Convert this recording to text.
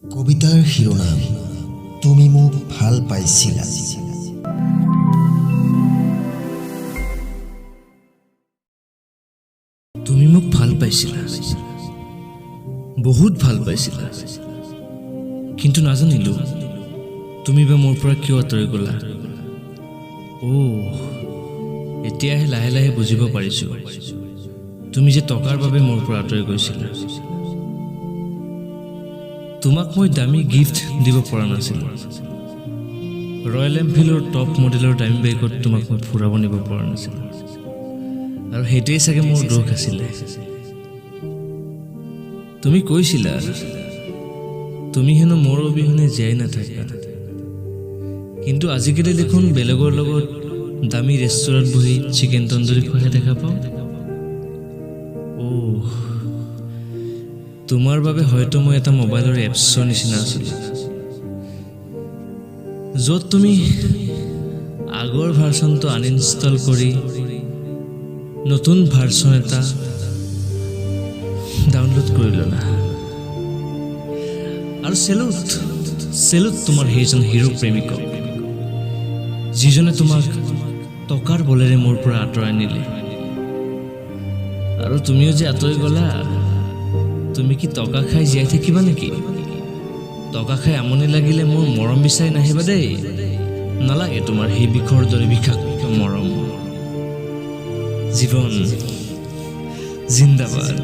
কবিতাৰ শিৰোনাম তুমি মোক ভাল পাইছিলা। তুমি মোক ভাল পাইছিলা, বহুত ভাল পাইছিলা, কিন্তু নাজানিলো তুমি বা মোৰ পৰা কিয় আঁতৰি গ'লা। এতিয়াহে লাহে লাহে বুজিব পাৰিছো তুমি যে টকাৰ বাবে মোৰ পৰা আঁতৰি গৈছিলা। তোমাক মই দামী গিফ্ট দিব পৰা নাছিলো, ৰয়েল এনফিল্ডৰ টপ মডেলৰ দামী বাইকত তোমাক মই ফুৰাব নিব পৰা নাছিলো, আৰু সেইটোৱেই চাগে মোৰ দোষ আছিলে। তুমি কৈছিলা তুমি হেনো মোৰ অবিহনে জীয়াই নাথাকা, কিন্তু আজিকালি দেখোন বেলেগৰ লগত দামী ৰেষ্টুৰেণ্টত বহি চিকেন তন্দুৰী খোৱাহে দেখা পাওঁ। তোমাৰ বাবে হয়তো মই এটা মোবাইলৰ এপছৰ নিচিনা আছিলোঁ, য'ত তুমি আগৰ ভাৰ্চনটো আনইনষ্টল কৰি নতুন ভাৰ্চন এটা ডাউনলোড কৰি ল'লা। আৰু চেলুট তোমাৰ সেইজন হিৰো প্ৰেমিকক, যিজনে তোমাক টকাৰ বলেৰে মোৰ পৰা আঁতৰাই নিলে। আৰু তুমিও যে আঁতৰি গ'লা, তুমি কি টকা খাই জীয়াই থাকিবা নেকি? টকা খাই আমনি লাগিলে মোৰ মৰম বিচাৰি নাহিবা দেই। নালাগে তোমাৰ সেই বিষৰ দৰে বিষাক্ত মৰম। জীৱন জিন্দাবাদ।